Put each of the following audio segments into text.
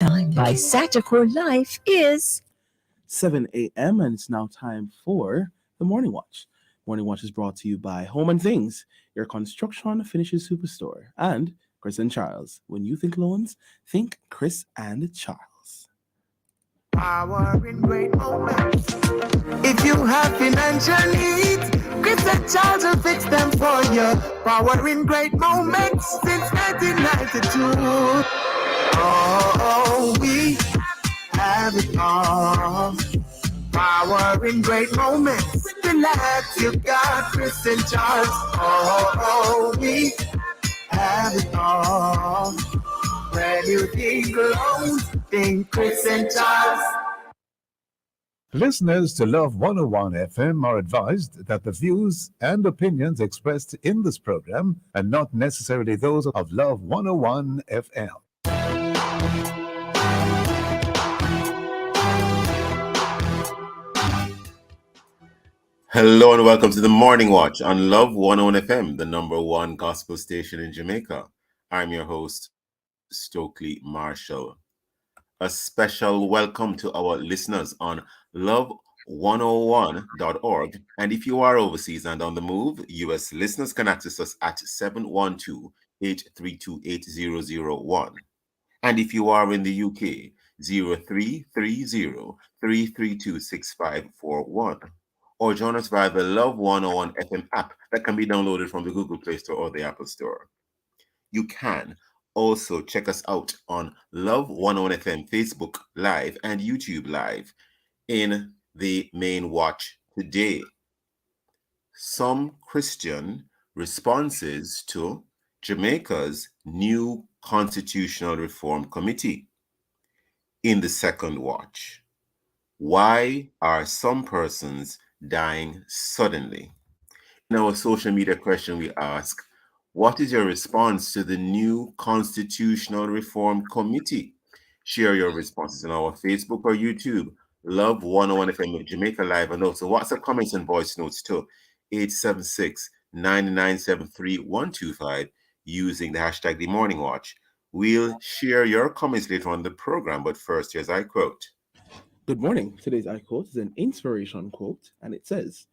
Time by Satchel Life is 7 a.m. and it's now time for the Morning Watch. Morning Watch is brought to you by Home and Things, your construction finishes superstore, and Chris and Charles. When you think loans, think Chris and Charles. Power in great moments. If you have financial needs, Chris and Charles will fix them for you. Power in great moments since 1992. Oh, we have it all. Power in great moments. Relax, you got Chris and Charles. Oh, we have it all. When you think loans, think Chris and Charles. Listeners to Love 101 FM are advised that the views and opinions expressed in this program are not necessarily those of Love 101 FM. Hello and welcome to the Morning Watch on Love 101 FM, the number one gospel station in Jamaica. I'm your host, Stokeley Marshall. A special welcome to our listeners on love101.org. And if you are overseas and on the move, US listeners can access us at 712-832-8001. And if you are in the UK, 0330-332-6541. Or join us via the Love 101 FM app that can be downloaded from the Google Play Store or the Apple Store. You can also check us out on Love 101 FM Facebook Live and YouTube Live in the main watch today. Some Christian responses to Jamaica's new Constitutional Reform Committee in the second watch. Why are some persons dying suddenly? In our social media question, we ask, what is your response to the new Constitutional Reform Committee? Share your responses on our Facebook or YouTube, Love 101 FM with Jamaica Live, and also WhatsApp comments and voice notes to 876-9973-125 using the hashtag The Morning Watch. We'll share your comments later on the program, but first, here's I quote. Good morning. Today's I quote is an inspiration quote, and it says,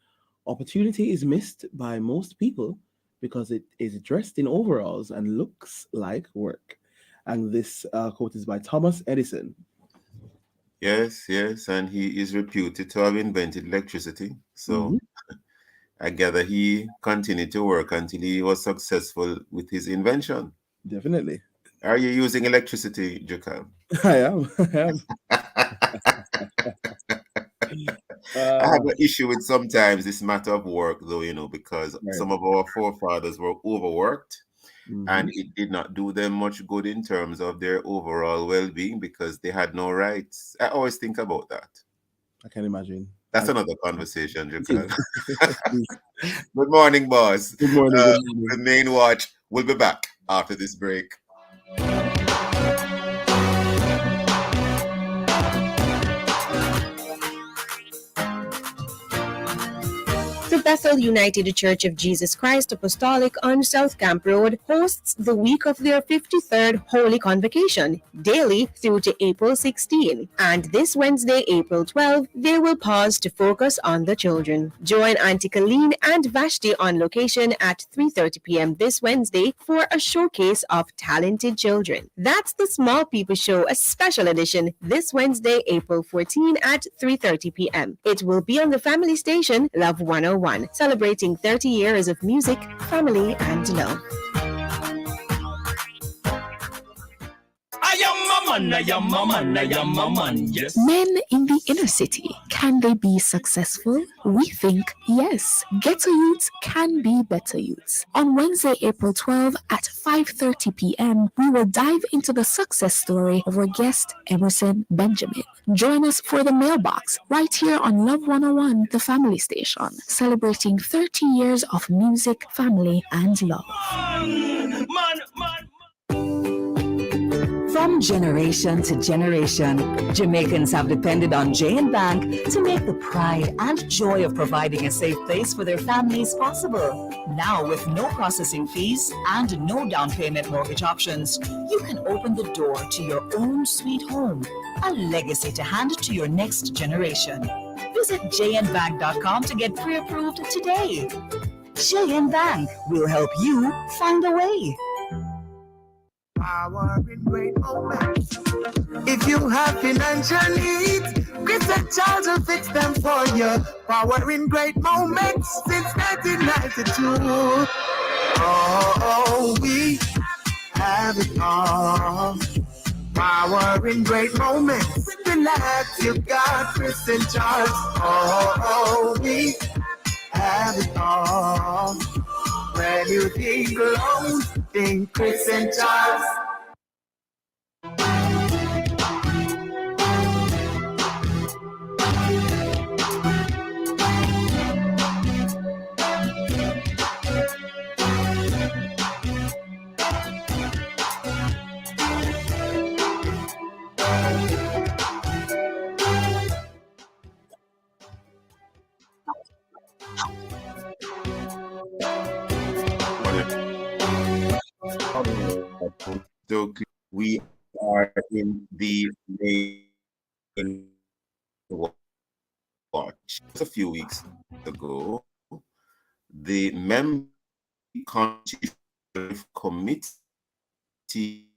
"Opportunity is missed by most people because it is dressed in overalls and looks like work." And this quote is by Thomas Edison. Yes, and he is reputed to have invented electricity. So I gather he continued to work until he was successful with his invention. Definitely. Are you using electricity, Jacob? I am. I have an issue with sometimes this matter of work, though, because some of our forefathers were overworked and it did not do them much good in terms of their overall well-being because they had no rights. I always think about that. I can imagine. That's another conversation, Jacob. Good morning, boss. Good morning. The main watch will be back after this break. The Bethel United Church of Jesus Christ Apostolic on South Camp Road hosts the week of their 53rd Holy Convocation, daily through to April 16. And this Wednesday, April 12, they will pause to focus on the children. Join Auntie Helene and Vashti on location at 3:30 p.m. this Wednesday for a showcase of talented children. That's the Small People Show, a special edition, this Wednesday, April 14 at 3:30 p.m. It will be on the family station, Love 101. Celebrating 30 years of music, family, and love. Yes. Men in the inner city, can they be successful? We think yes. Ghetto youths can be better youths. On Wednesday, April 12 at 5:30 p.m., we will dive into the success story of our guest, Emerson Benjamin. Join us for the mailbox right here on Love 101, the family station, celebrating 30 years of music, family, and love. From generation to generation, Jamaicans have depended on J&Bank to make the pride and joy of providing a safe place for their families possible. Now, with no processing fees and no down payment mortgage options, you can open the door to your own sweet home, a legacy to hand to your next generation. Visit jnbank.com to get pre-approved today. J&Bank will help you find a way. Power in great moments. If you have financial needs, Chris and Charles will fix them for you. Power in great moments since 1992. Oh, we have it all. Power in great moments. Relax, you got Chris and Charles. Oh, we have it all. When you think loans, think Chris and Charles. Stokeley, we are in the main watch. Just a few weeks ago, the member constitutional committee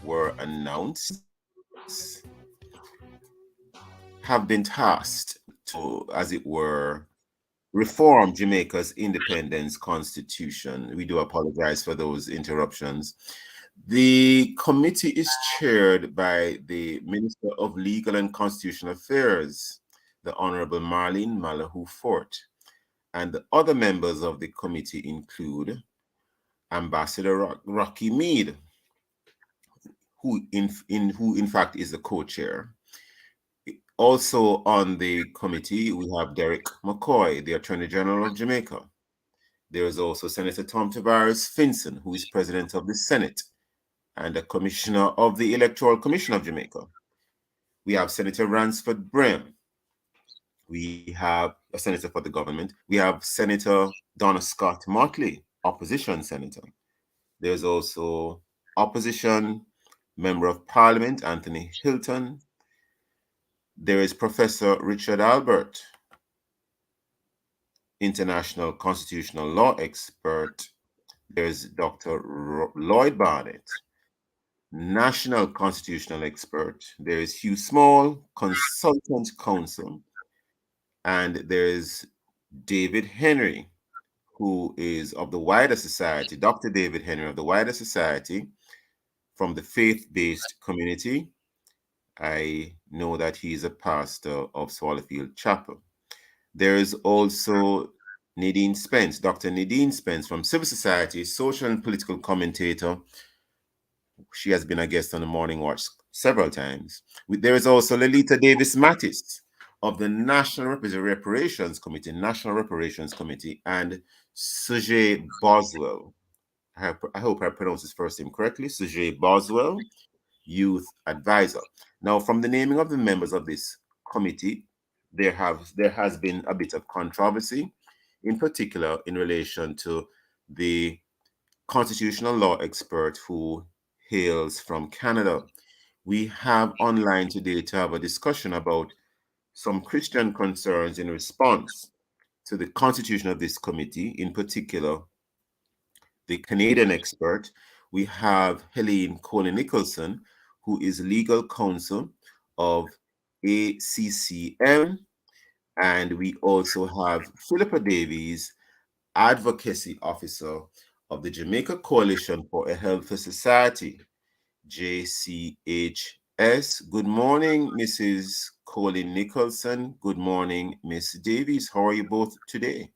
were announced, have been tasked to, as it were, reform Jamaica's independence constitution. We do apologize for those interruptions. The committee is chaired by the Minister of Legal and Constitutional Affairs, the Honorable Marlene Malahoo Fort, and the other members of the committee include Ambassador Rocky Mead, who in fact is the co-chair. Also on the committee, we have Derek McCoy, the Attorney General of Jamaica. There is also Senator Tom Tavares Finson, who is President of the Senate and a Commissioner of the Electoral Commission of Jamaica. We have Senator Ransford Brem. We have a senator for the government. We have Senator Donna Scott Motley, opposition senator. There's also opposition Member of Parliament Anthony Hilton. There is Professor Richard Albert, international constitutional law expert. There's Dr. Lloyd Barnett, national constitutional expert. There is Hugh Small, consultant counsel. And there's David Henry, who is of the wider society, Dr. David Henry of the wider society from the faith-based community. I know that he's a pastor of Swallowfield Chapel. There is also Nadine Spence, Dr. Nadine Spence from civil society, social and political commentator. She has been a guest on the Morning Watch several times. There is also Lolita Davis Mattis of the National Reparations Committee, and Sujay Boswell. I hope I pronounced his first name correctly, Sujay Boswell, youth advisor. Now, from the naming of the members of this committee, there has been a bit of controversy, in particular in relation to the constitutional law expert who hails from Canada. We have online today to have a discussion about some Christian concerns in response to the constitution of this committee, in particular, the Canadian expert. We have Helene Coley-Nicholson, who is legal counsel of ACCM, and we also have Philippa Davies, advocacy officer of the Jamaica Coalition for a Healthy Society, JCHS. Good morning, Mrs. Coley-Nicholson. Good morning, Miss Davies. How are you both today?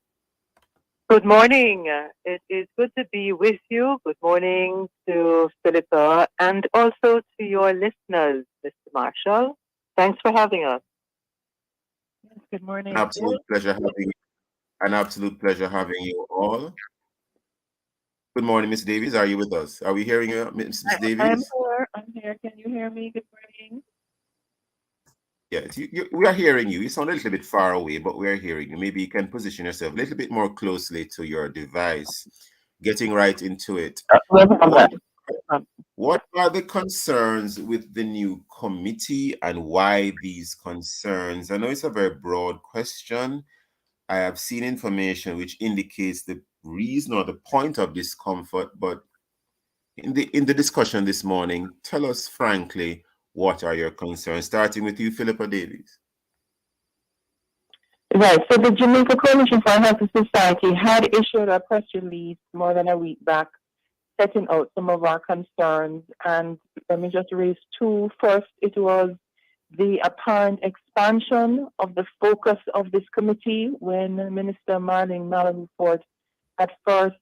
Good morning. It is good to be with you. Good morning to Philippa and also to your listeners, Mr. Marshall. Thanks for having us. Yes, good morning. Absolute pleasure having you. An absolute pleasure having you all. Good morning, Ms. Davies. Are you with us? Are we hearing you, Ms. I'm Davies? here. I'm here. Can you hear me? Good morning. Yes, we are hearing you. You sound a little bit far away, but we are hearing you. Maybe you can position yourself a little bit more closely to your device. Getting right into it. What are the concerns with the new committee and why these concerns? I know it's a very broad question. I have seen information which indicates the reason or the point of discomfort, but in the discussion this morning, tell us frankly, what are your concerns? Starting with you, Philippa Davies. Right. So the Jamaica Coalition for a Healthy Society had issued a press release more than a week back, setting out some of our concerns. And let me just raise two. First, it was the apparent expansion of the focus of this committee when Minister Marlene Mallory-Ford at first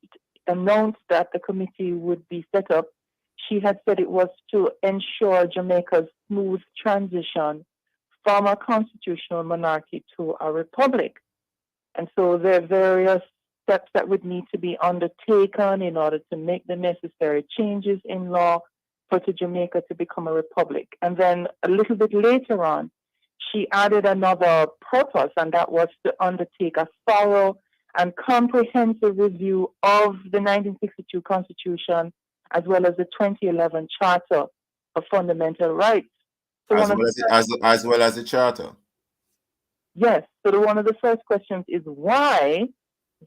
announced that the committee would be set up. She had said it was to ensure Jamaica's smooth transition from a constitutional monarchy to a republic. And so there are various steps that would need to be undertaken in order to make the necessary changes in law for Jamaica to become a republic. And then a little bit later on, she added another purpose, and that was to undertake a thorough and comprehensive review of the 1962 Constitution as well as the 2011 Charter of Fundamental Rights. So as well as the Charter. Yes. So one of the first questions is, why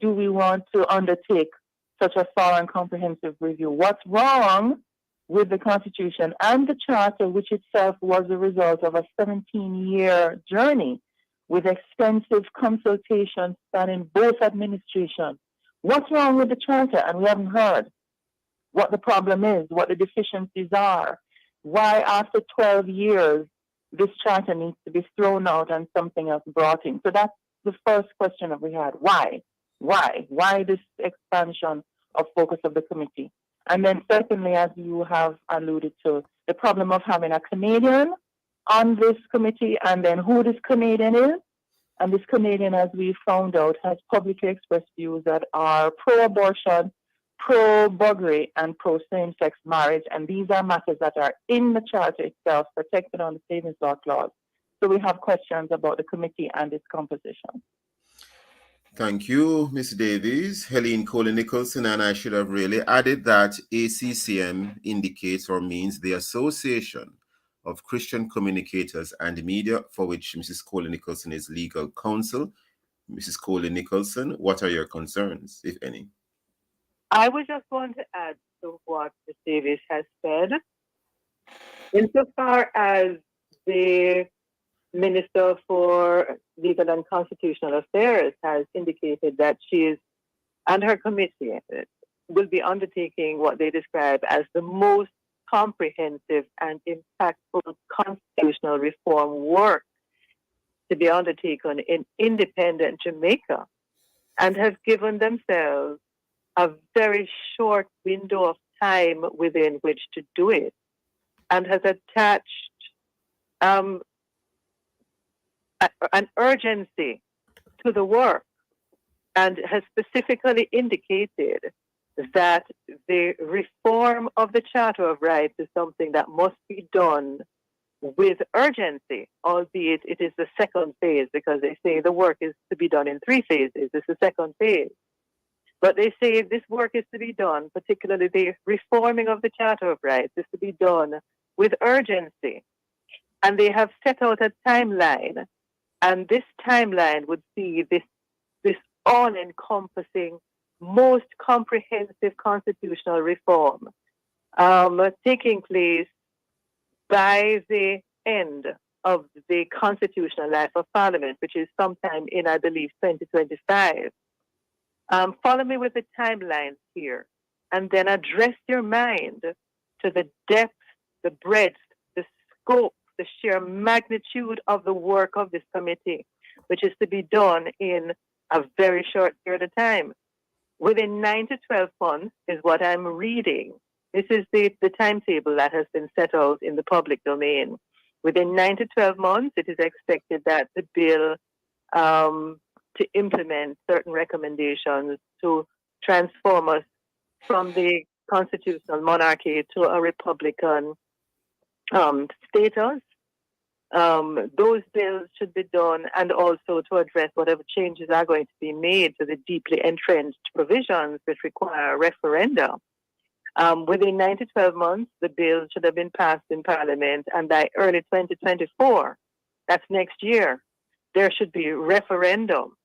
do we want to undertake such a thorough and comprehensive review? What's wrong with the Constitution and the Charter, which itself was the result of a 17-year journey with extensive consultation spanning both administrations? What's wrong with the Charter? And we haven't heard what the problem is, what the deficiencies are, why after 12 years this Charter needs to be thrown out and something else brought in. So that's the first question that we had. Why? Why this expansion of focus of the committee? And then secondly, as you have alluded to, the problem of having a Canadian on this committee, and then who this Canadian is. And this Canadian, as we found out, has publicly expressed views that are pro-abortion, pro-buggery, and pro-same-sex marriage. And these are matters that are in the Charter itself, protected on the Savings Law Clause. So we have questions about the committee and its composition. Thank you, Ms. Davies. Helene Coley-Nicholson, and I should have really added that ACCM indicates or means the Association of Christian Communicators and Media, for which Mrs. Coley-Nicholson is legal counsel. Mrs. Coley-Nicholson, what are your concerns, if any? I would just want to add to what Ms. Davies has said. Insofar as the Minister for Legal and Constitutional Affairs has indicated that she is, and her committee will be undertaking what they describe as the most comprehensive and impactful constitutional reform work to be undertaken in independent Jamaica, and have given themselves a very short window of time within which to do it, and has attached an urgency to the work, and has specifically indicated that the reform of the Charter of Rights is something that must be done with urgency, albeit it is the second phase, because they say the work is to be done in 3 phases. It's the second phase. But they say this work is to be done, particularly the reforming of the Charter of Rights, is to be done with urgency. And they have set out a timeline, and this timeline would see this all-encompassing, most comprehensive constitutional reform taking place by the end of the constitutional life of Parliament, which is sometime in, I believe, 2025. Follow me with the timelines here, and then address your mind to the depth, the breadth, the scope, the sheer magnitude of the work of this committee, which is to be done in a very short period of time. Within 9 to 12 months is what I'm reading. This is the timetable that has been set out in the public domain. Within 9 to 12 months, it is expected that the bill to implement certain recommendations to transform us from the constitutional monarchy to a republican status. Those bills should be done, and also to address whatever changes are going to be made to the deeply entrenched provisions which require a referendum. Within 9 to 12 months, the bill should have been passed in Parliament, and by early 2024, that's next year, there should be a referendum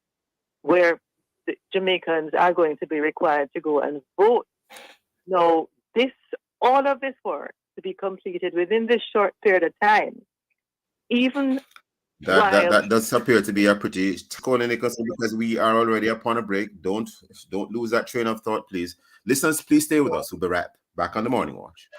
where the Jamaicans are going to be required to go and vote. Now, all of this work to be completed within this short period of time, even that does appear to be a pretty Coley-Nicholson, because we are already upon a break. Don't lose that train of thought, please. Listeners, please stay with us. We'll be right back on the Morning Watch.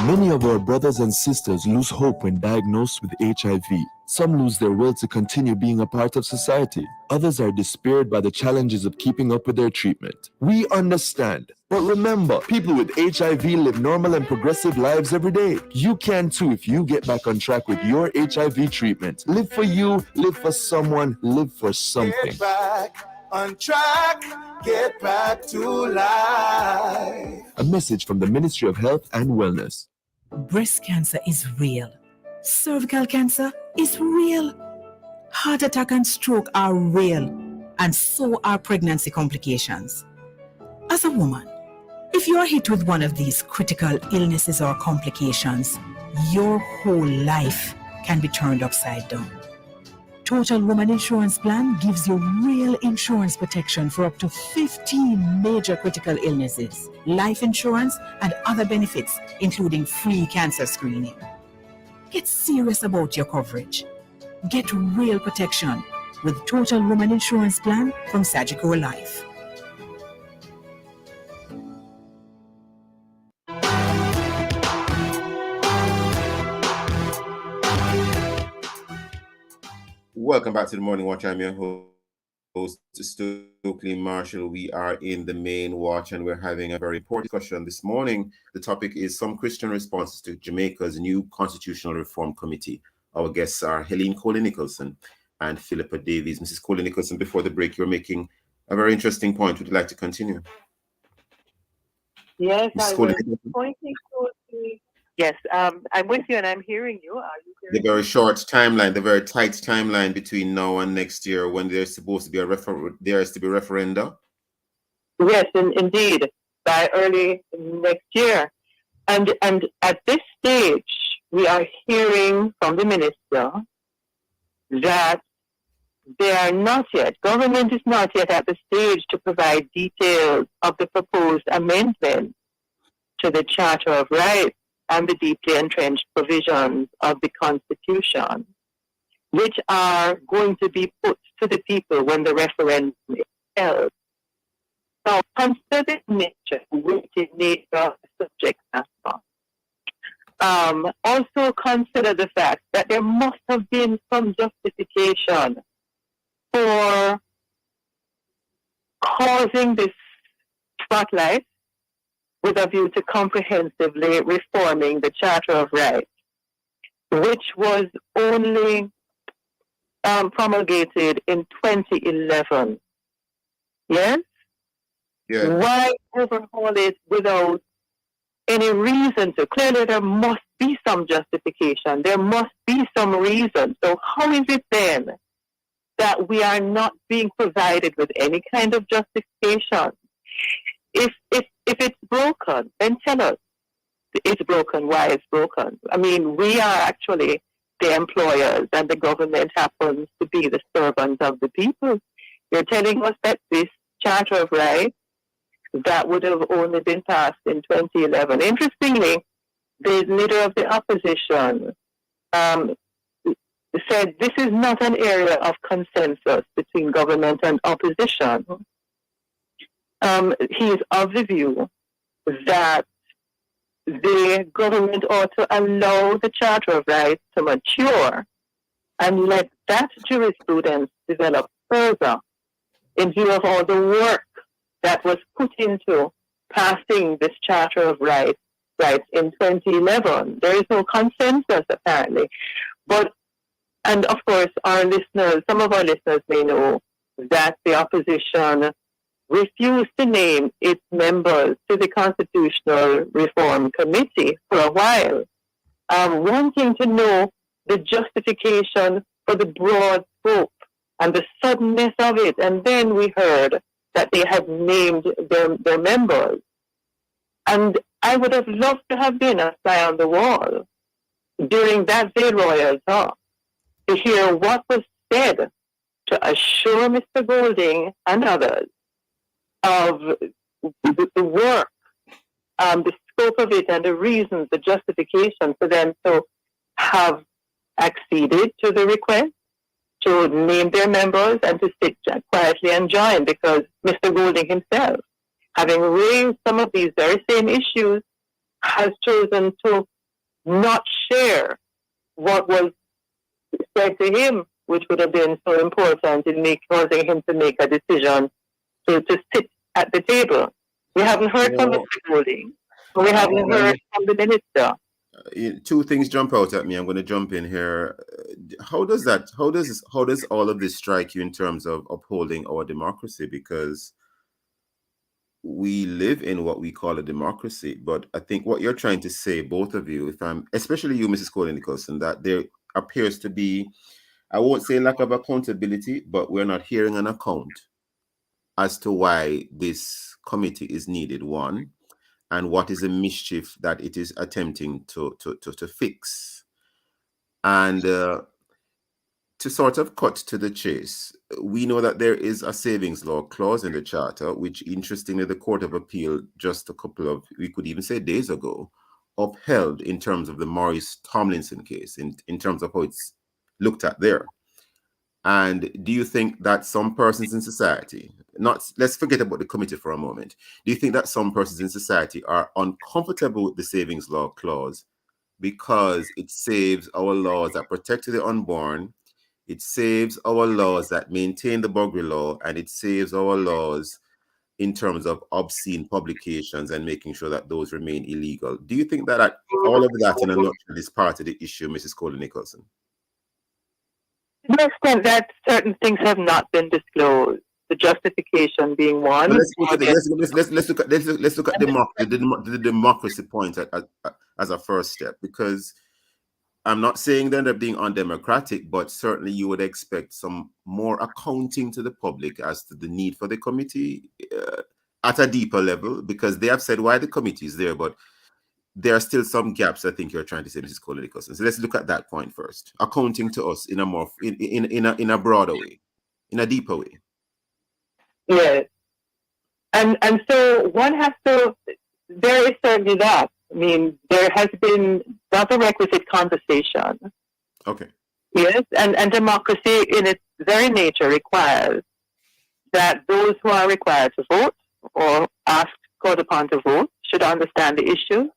Many of our brothers and sisters lose hope when diagnosed with HIV. Some lose their will to continue being a part of society. Others are despaired by the challenges of keeping up with their treatment. We understand. But remember, people with HIV live normal and progressive lives every day. You can too if you get back on track with your HIV treatment. Live for you, live for someone, live for something. Get back on track, get back to life. A message from the Ministry of Health and Wellness. Breast cancer is real. Cervical cancer is real. Heart attack and stroke are real. And so are pregnancy complications. As a woman, if you are hit with one of these critical illnesses or complications, your whole life can be turned upside down. Total Woman Insurance Plan gives you real insurance protection for up to 15 major critical illnesses, life insurance, and other benefits, including free cancer screening. Get serious about your coverage. Get real protection with Total Woman Insurance Plan from Sagicor Life. Welcome back to the Morning Watch. I'm your host, Stokeley Marshall. We are in the main watch, and we're having a very important discussion this morning. The topic is some Christian responses to Jamaica's new Constitutional Reform Committee. Our guests are Helene Coley-Nicholson and Philippa Davies. Mrs. Coley-Nicholson, before the break, you're making a very interesting point. Would you like to continue? Yes, Mrs. I was pointing to the... Yes, I'm with you and I'm hearing you. Are you hearing the very short timeline, the very tight timeline between now and next year, when there's supposed to be referenda? Yes, indeed, by early next year. And at this stage, we are hearing from the minister that they are not yet, government is not yet at the stage to provide details of the proposed amendment to the Charter of Rights and the deeply entrenched provisions of the Constitution, which are going to be put to the people when the referendum is held. Now, consider the nature, weighted nature of the subject matter. Also consider the fact that there must have been some justification for causing this spotlight with a view to comprehensively reforming the Charter of Rights, which was only promulgated in 2011. Yes? Yeah. Why overhaul it without any reason to? Clearly, there must be some justification. There must be some reason. So how is it then that we are not being provided with any kind of justification? If it's broken, then tell us it's broken, why it's broken. I mean, we are actually the employers, and the government happens to be the servants of the people. You're telling us that this Charter of Rights that would have only been passed in 2011. Interestingly, the leader of the opposition said this is not an area of consensus between government and opposition. He is of the view that the government ought to allow the Charter of Rights to mature and let that jurisprudence develop further in view of all the work that was put into passing this Charter of Rights in 2011. There is no consensus, apparently. And of course, some of our listeners may know that the opposition refused to name its members to the Constitutional Reform Committee for a while, wanting to know the justification for the broad scope and the suddenness of it. And then we heard that they had named their members. And I would have loved to have been a fly on the wall during that day royal talk to hear what was said to assure Mr. Golding and others of the work, the scope of it, and the reasons, the justification for them to have acceded to the request to name their members and to sit quietly and join, because Mr. Golding himself, having raised some of these very same issues, has chosen to not share what was said to him, which would have been so important in causing him to make a decision to sit at the table. We haven't heard from Mr. Golding. We haven't heard from the minister. Two things jump out at me. I'm going to jump in here. How does all of this strike you in terms of upholding our democracy? Because we live in what we call a democracy, but I think what you're trying to say, both of you, especially you, Mrs. Coley-Nicholson, that there appears to be, I won't say lack of accountability, but we're not hearing an account as to why this committee is needed, one, and what is the mischief that it is attempting to fix. And to sort of cut to the chase, we know that there is a savings law clause in the charter, which interestingly the Court of Appeal just we could even say days ago, upheld in terms of the Maurice Tomlinson case, in terms of how it's looked at there. And do you think that some persons in society, let's forget about the committee for a moment, do you think that some persons in society are uncomfortable with the savings law clause because it saves our laws that protect the unborn, it saves our laws that maintain the buggery law, and it saves our laws in terms of obscene publications and making sure that those remain illegal? Do you think that all of that in a nutshell is part of the issue, Mrs. Coley-Nicholson? To the extent that certain things have not been disclosed, the justification being one. Let's look at the democracy point as a first step, because I'm not saying that they're being undemocratic, but certainly you would expect some more accounting to the public as to the need for the committee at a deeper level, because they have said why the committee is there, but there are still some gaps, I think you're trying to say, Mrs. Coley-Nicholson. So let's look at that point first. Accounting to us in a more in a broader way, in a deeper way. Yes. And so one has to, there is certainly that. I mean, there has been not a requisite conversation. Okay. Yes, and democracy in its very nature requires that those who are required to vote or called upon to vote should understand the issue.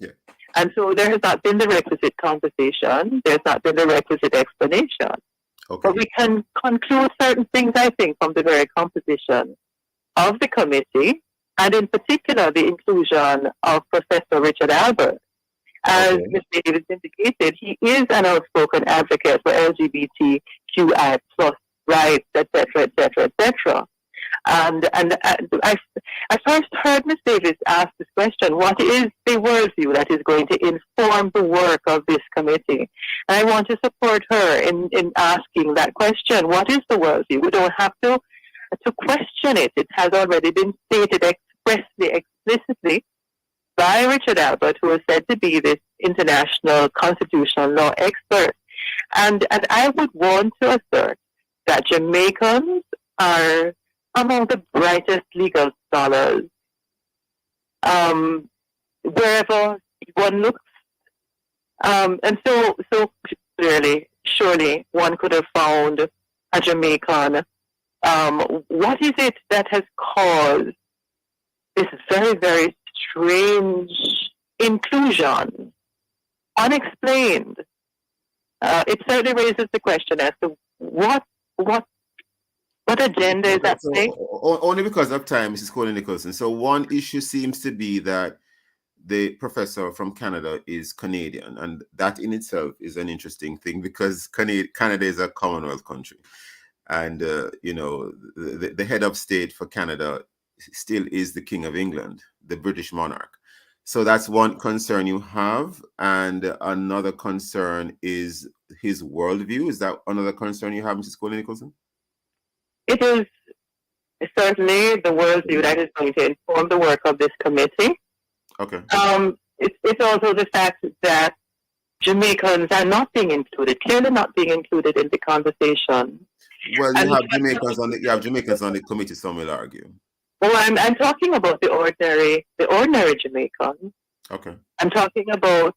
Yeah. And so there has not been the requisite conversation. There's not been the requisite explanation. Okay. But we can conclude certain things, I think, from the very composition of the committee, and in particular the inclusion of Professor Richard Albert. As Ms. Davies indicated, he is an outspoken advocate for LGBTQI plus rights, etc., etc., etc. And I first heard Ms. Davies ask this question: what is the worldview that is going to inform the work of this committee? And I want to support her in asking that question. What is the worldview? We don't have to question it. It has already been stated expressly, explicitly by Richard Albert, who is said to be this international constitutional law expert. And I would want to assert that Jamaicans are among the brightest legal scholars wherever one looks. And so clearly, surely one could have found a Jamaican. What is it that has caused this very, very strange inclusion, unexplained? It certainly raises the question as to what agenda is at stake. Only because of time, Mrs. Coley-Nicholson. So one issue seems to be that the professor from Canada is Canadian, and that in itself is an interesting thing because Canada is a Commonwealth country. And, the head of state for Canada still is the King of England, the British monarch. So that's one concern you have. And another concern is his worldview. Is that another concern you have, Mrs. Coley-Nicholson? It is certainly the worldview that is going to inform the work of this committee. Okay. It's also the fact that Jamaicans are not being included, clearly not being included in the conversation. Well, you have Jamaicans on the committee, some will argue. Well, I'm talking about the ordinary Jamaican. Okay. I'm talking about.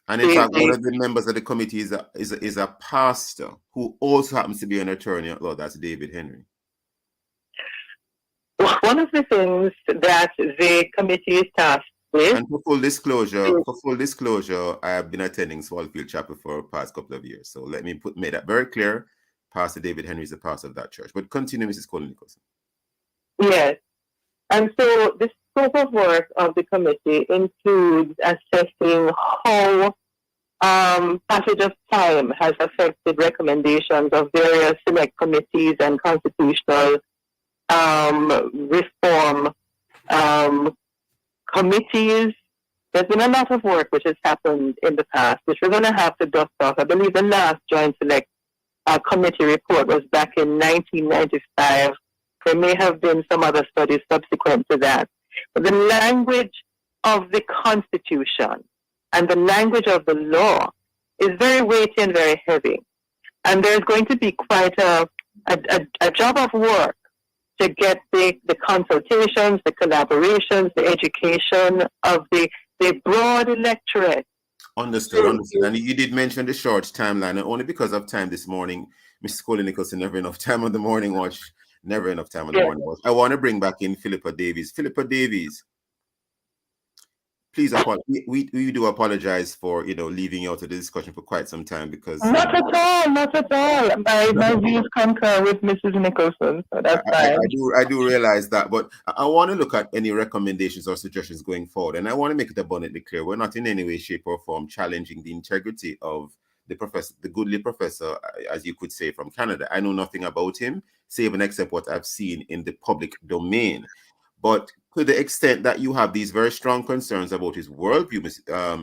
And in fact, one of the members of the committee is a pastor who also happens to be an attorney at law. That's David Henry. One of the things that the committee is tasked with. And for full disclosure, I have been attending Swallowfield Chapel for the past couple of years. So let me make that very clear. Pastor David Henry is a pastor of that church. But continue, Mrs. Coley-Nicholson. Yes. And so the scope of work of the committee includes assessing how passage of time has affected recommendations of various select committees and constitutional reform committees. There's been a lot of work which has happened in the past, which we're going to have to dust off. I believe the last Joint Select Committee report was back in 1995. There may have been some other studies subsequent to that. But the language of the Constitution and the language of the law is very weighty and very heavy. And there's going to be quite a job of work to get the consultations, the collaborations, the education of the broad electorate. Understood. And you did mention the short timeline, and only because of time this morning, Mrs. Coley-Nicholson, never enough time on the morning watch. Never enough time on the morning watch. I want to bring back in Philippa Davies. Philippa Davies, please, we do apologize for leaving you out of the discussion for quite some time because not at all. My views concur with Mrs. Nicholson, so that's fine. I do realize that, but I want to look at any recommendations or suggestions going forward, and I want to make it abundantly clear we're not in any way, shape, or form challenging the integrity of the professor, the goodly professor, as you could say, from Canada. I know nothing about him, save and except what I've seen in the public domain. But to the extent that you have these very strong concerns about his worldview,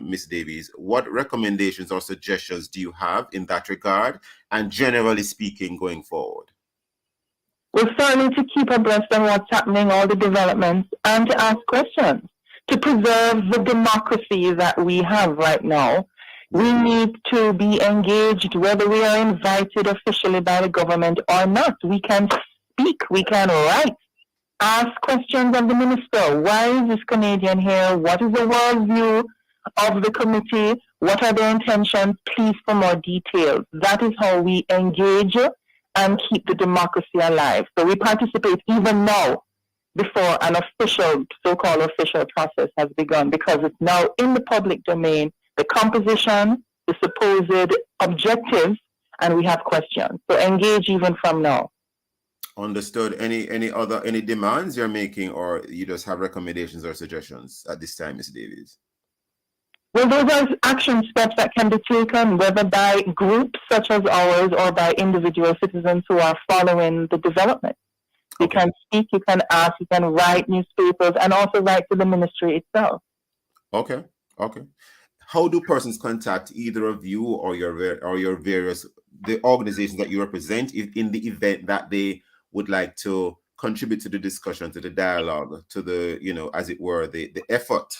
Ms. Davies, what recommendations or suggestions do you have in that regard, and generally speaking, going forward? Well, certainly to keep abreast on what's happening, all the developments, and to ask questions, to preserve the democracy that we have right now. We need to be engaged, whether we are invited officially by the government or not. We can speak, we can write, ask questions of the minister. Why is this Canadian here? What is the worldview of the committee? What are their intentions? Please, for more details. That is how we engage and keep the democracy alive. So we participate even now before an official, so-called official process has begun, because it's now in the public domain, the composition, the supposed objectives, and we have questions. So engage even from now. Understood. Any demands you're making, or you just have recommendations or suggestions at this time, Ms. Davies? Well, those are action steps that can be taken, whether by groups such as ours or by individual citizens who are following the development. You can speak, you can ask, you can write newspapers, and also write to the ministry itself. Okay. How do persons contact either of you or your various the organizations that you represent in the event that they would like to contribute to the discussion, to the dialogue, to the as it were, the effort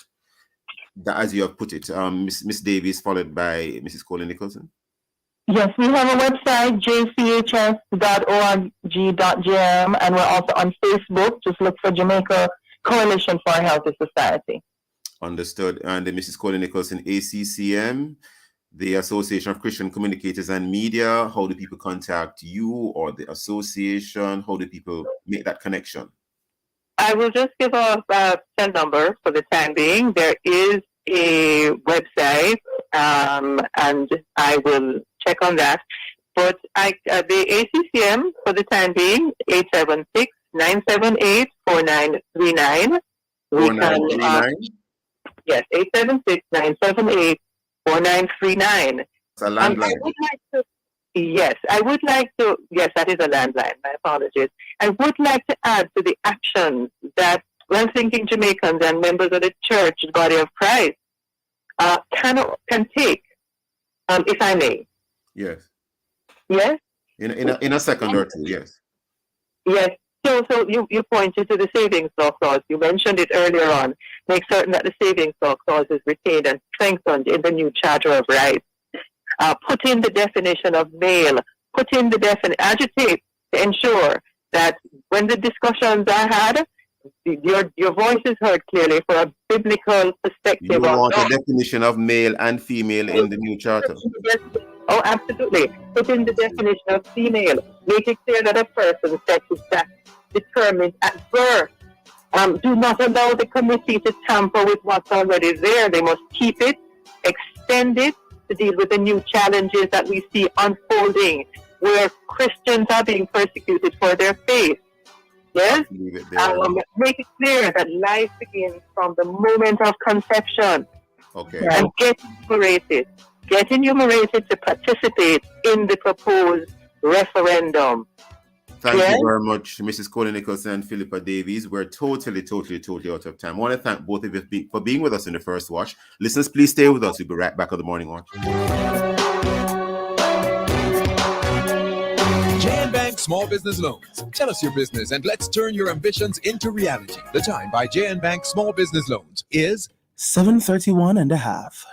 that, as you have put it, Miss Davies, followed by Mrs. Coley-Nicholson? Yes, we have a website, jchs.org.gm, and we're also on Facebook. Just look for Jamaica Coalition for a Healthy Society. Understood. And Mrs. Coley-Nicholson, ACCM, the Association of Christian Communicators and Media. How do people contact you or the association? How do people make that connection? I will just give a cell number for the time being. There is a website, and I will check on that. But the ACCM for the time being, 876-978-4939. 4939? Yes, 876-978-4939. It's a landline. Yes, I would like to, yes, that is a landline, my apologies. I would like to add to the actions that when thinking Jamaicans and members of the church, body of Christ, can take, if I may. Yes. Yes? In a second or two, yes. Yes. So you pointed to the savings law clause. You mentioned it earlier on. Make certain that the savings law clause is retained and strengthened in the new Charter of Rights. Put in the definition of male. Put in the agitate to ensure that when the discussions are had, your voice is heard clearly for a biblical perspective. You want a definition of male and female in the new charter? Oh, absolutely. Put in the definition of female. Make it clear that a person sex is determined at birth. Do not allow the committee to tamper with what's already there. They must keep it, extend it to deal with the new challenges that we see unfolding, where Christians are being persecuted for their faith. Yes? Make it clear that life begins from the moment of conception. Okay. And get enumerated to participate in the proposed referendum. Thank you very much, Mrs. Coley-Nicholson and Philippa Davies. We're totally out of time. I want to thank both of you for being with us in the first watch. Listeners, please stay with us. We'll be right back on the morning watch. JN Small Business Loans. Tell us your business and let's turn your ambitions into reality. The time by JN Small Business Loans is 7:31 and a half.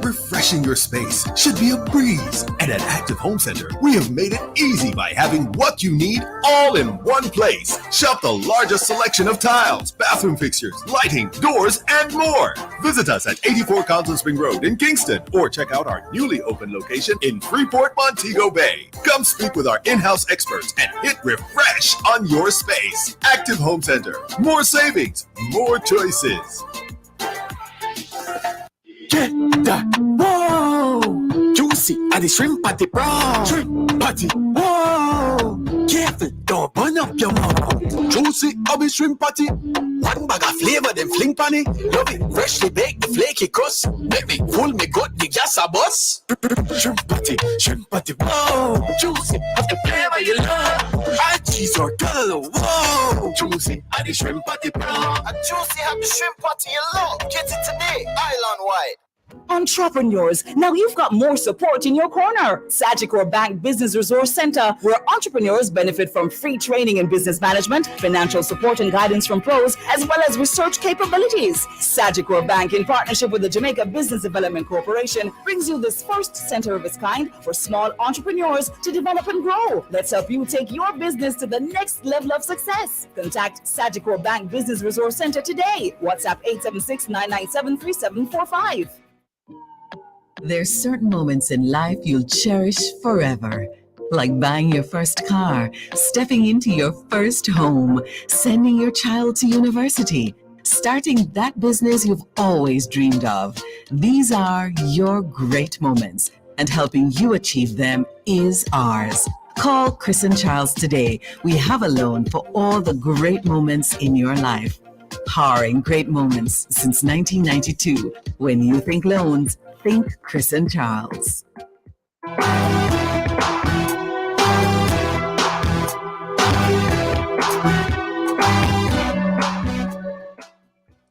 Refreshing your space should be a breeze. And at Active Home Center, we have made it easy by having what you need all in one place. Shop the largest selection of tiles, bathroom fixtures, lighting, doors, and more. Visit us at 84 Counsel Spring Road in Kingston or check out our newly opened location in Freeport, Montego Bay. Come speak with our in-house experts and hit refresh on your space. Active Home Center. More savings, more choices. Get that, whoa! Juicy, and the shrimp patty brown. Shrimp patty, whoa! Careful, don't burn up your mouth. Juicy, the shrimp patty. One bag of flavor, then fling panny. Love it, freshly baked, the flaky crust. Make me full me gut, the gas a bus. Shrimp patty, whoa! Juicy, have the flavor you love. Fried cheese or turtle, whoa! Juicy, and the shrimp patty brown. And Juicy, have the shrimp patty you love. Get it today, island-wide. Entrepreneurs, now you've got more support in your corner. Sagicor Bank Business Resource Center, where entrepreneurs benefit from free training in business management, financial support and guidance from pros, as well as research capabilities. Sagicor Bank, in partnership with the Jamaica Business Development Corporation, brings you this first center of its kind for small entrepreneurs to develop and grow. Let's help you take your business to the next level of success. Contact Sagicor Bank Business Resource Center today. WhatsApp 876-997-3745. There's certain moments in life you'll cherish forever. Like buying your first car, stepping into your first home, sending your child to university, starting that business you've always dreamed of. These are your great moments, and helping you achieve them is ours. Call Chris and Charles today. We have a loan for all the great moments in your life. Powering great moments since 1992. When you think loans, think Chris and Charles.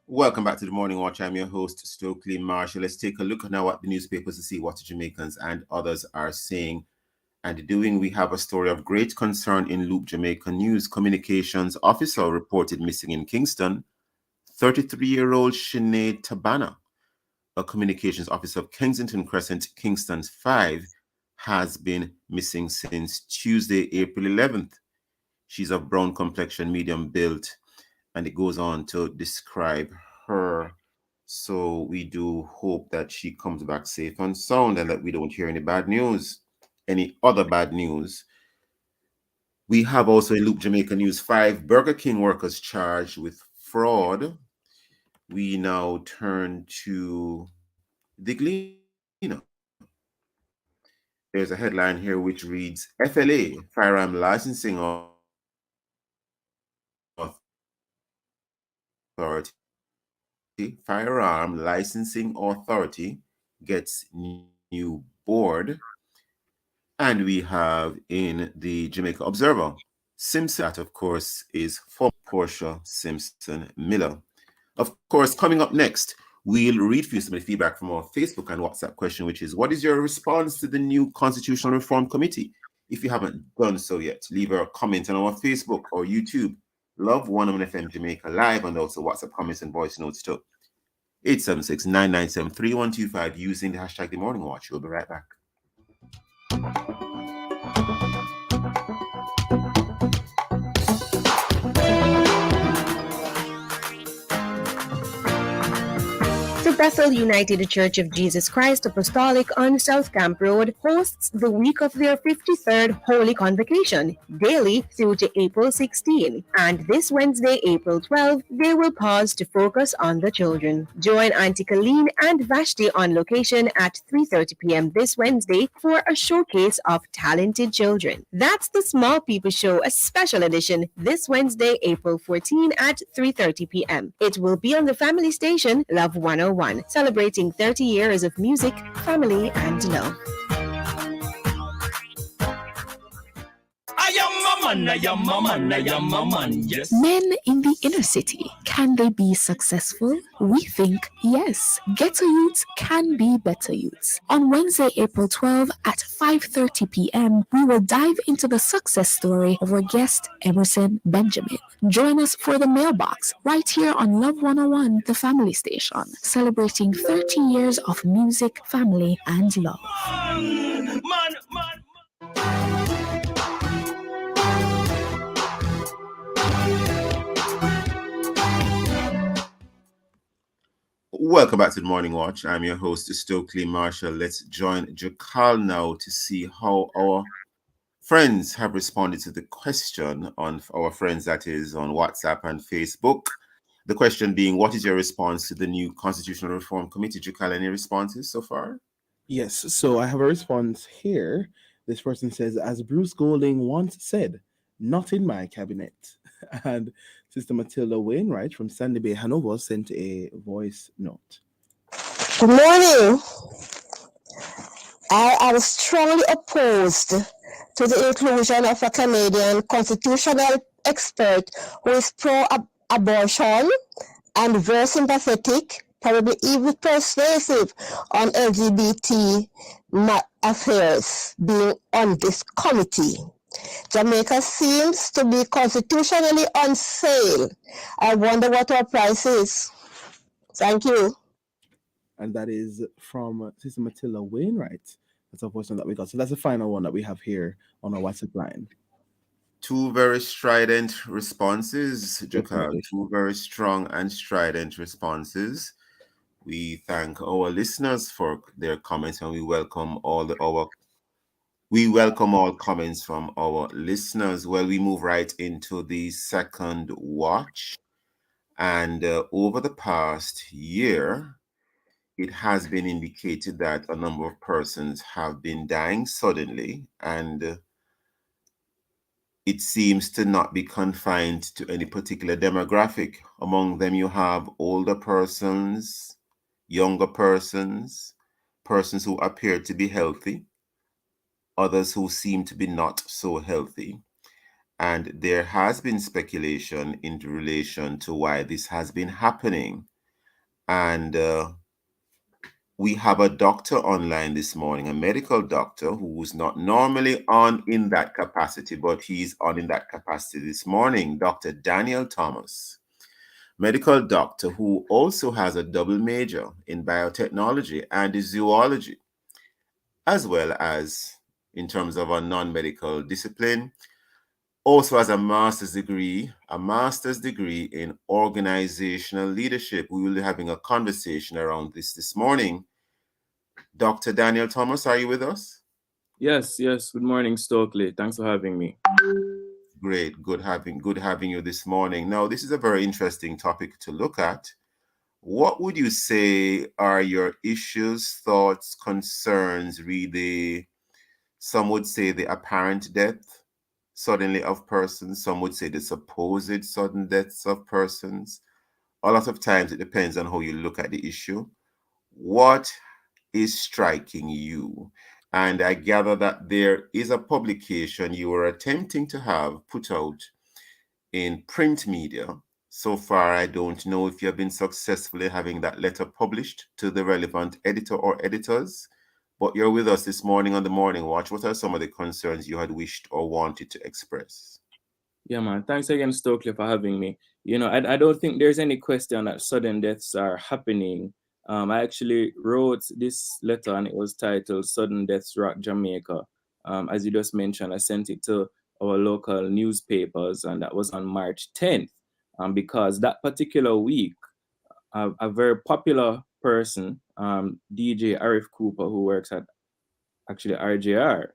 Welcome back to the Morning Watch. I'm your host, Stokeley Marshall. Let's take a look now at the newspapers to see what the Jamaicans and others are saying and doing. We have a story of great concern in Loop Jamaica News. Communications officer reported missing in Kingston. 33-year-old Sinead Tabana, a communications officer of Kensington Crescent, Kingston's 5, has been missing since Tuesday, April 11th. She's of brown complexion, medium build, and it goes on to describe her. So we do hope that she comes back safe and sound and that we don't hear any bad news, any other bad news. We have also in Loop Jamaica News 5 Burger King workers charged with fraud. We now turn to the Gleaner. There's a headline here which reads, FLA, Firearm Licensing Authority, Firearm Licensing Authority gets new board. And we have in the Jamaica Observer, Simpson, that of course is for Portia Simpson Miller. Of course, coming up next, we'll read for you some of the feedback from our Facebook and WhatsApp question, which is, what is your response to the new Constitutional Reform Committee? If you haven't done so yet, leave a comment on our Facebook or YouTube, Love 101 FM Jamaica Live, and also WhatsApp comments and voice notes too. 876-997-3125 using the hashtag The Morning Watch. We'll be right back. Bethel United Church of Jesus Christ Apostolic on South Camp Road hosts the week of their 53rd Holy Convocation, daily through to April 16. And this Wednesday, April 12, they will pause to focus on the children. Join Auntie Helene and Vashti on location at 3:30 p.m. this Wednesday for a showcase of talented children. That's the Small People Show, a special edition, this Wednesday, April 14 at 3:30 p.m. It will be on the family station, Love 101. Celebrating 30 years of music, family, and love. Yes. Men in the inner city, can they be successful? We think yes. Ghetto youths can be better youths. On Wednesday, April 12 at 5:30 p.m., we will dive into the success story of our guest, Emerson Benjamin. Join us for the mailbox right here on Love 101, the family station, celebrating 30 years of music, family, and love. Welcome back to the Morning Watch. I'm your host, Stokeley Marshall. Let's join Jakal now to see how our friends have responded to the question on our friends, that is, on WhatsApp and Facebook. The question being, what is your response to the new Constitutional Reform Committee? Jakal, any responses so far? Yes, so I have a response here. This person says, as Bruce Golding once said, not in my cabinet. And Sister Matilda Wainwright from Sandy Bay, Hanover, sent a voice note. Good morning. I am strongly opposed to the inclusion of a Canadian constitutional expert who is pro-abortion and very sympathetic, probably even persuasive on LGBT affairs being on this committee. Jamaica seems to be constitutionally on sale. I wonder what our price is. Thank you. And that is from Sister Matilda Wainwright. That's a voice note that we got. So that's the final one that we have here on our WhatsApp line. Two very strident responses, Jakal. Two very strong and strident responses. We thank our listeners for their comments, and we welcome all comments from our listeners. Well, we move right into the second watch, and over the past year, it has been indicated that a number of persons have been dying suddenly, and it seems to not be confined to any particular demographic. Among them, you have older persons, younger persons, persons who appear to be healthy, others who seem to be not so healthy. And there has been speculation in relation to why this has been happening. And we have a doctor online this morning, a medical doctor who's not normally on in that capacity, but he's on in that capacity this morning, Dr. Daniel Thomas, medical doctor who also has a double major in biotechnology and zoology, as well as in terms of a non-medical discipline, also has a master's degree in organizational leadership. We will be having a conversation around this morning. Dr. Daniel Thomas, are you with us? Yes. Good morning, Stokeley. Thanks for having me. Great. Good having you this morning. Now, this is a very interesting topic to look at. What would you say are your issues, thoughts, concerns, really? Some would say the apparent death suddenly of persons. Some would say the supposed sudden deaths of persons. A lot of times it depends on how you look at the issue. What is striking you? And I gather that there is a publication you were attempting to have put out in print media. So far, I don't know if you have been successfully having that letter published to the relevant editor or editors, but you're with us this morning on the Morning Watch. What are some of the concerns you had wished or wanted to express? Yeah, man. Thanks again, Stokeley, for having me. You know, I don't think there's any question that sudden deaths are happening. I actually wrote this letter and it was titled Sudden Deaths Rock Jamaica. As you just mentioned, I sent it to our local newspapers, and that was on March 10th. Because that particular week, a very popular person, DJ Arif Cooper, who works at actually RJR,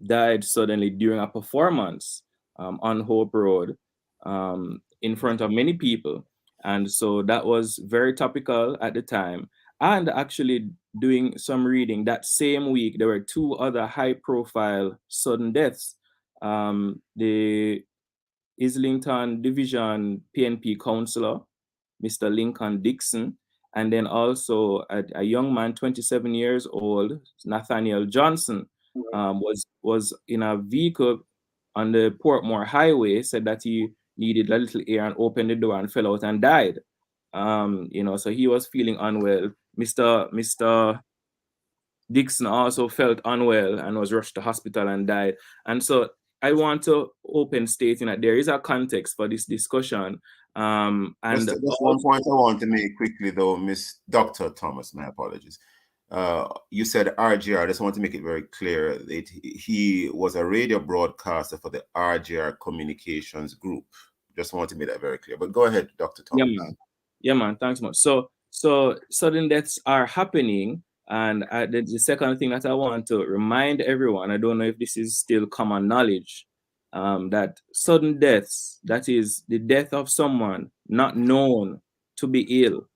died suddenly during a performance on Hope Road in front of many people. And so that was very topical at the time. And actually doing some reading that same week, there were two other high-profile sudden deaths. The Islington Division PNP councillor, Mr. Lincoln Dixon, and then also a young man, 27 years old, Nathaniel Johnson, was in a vehicle on the Portmore Highway, said that he needed a little air and opened the door and fell out and died. You know, so he was feeling unwell. Mr. Dixon also felt unwell and was rushed to hospital and died. And so I want to open stating that there is a context for this discussion. And just one point I want to make quickly, though, Miss Dr. Thomas, my apologies. You said RGR. I just want to make it very clear that he was a radio broadcaster for the RGR Communications Group. Just want to make that very clear. But go ahead, Dr. Thomas. Yeah, man. Yeah, man. Thanks much. So sudden deaths are happening. And the second thing that I want to remind everyone, I don't know if this is still common knowledge, that sudden deaths, that is the death of someone not known to be ill,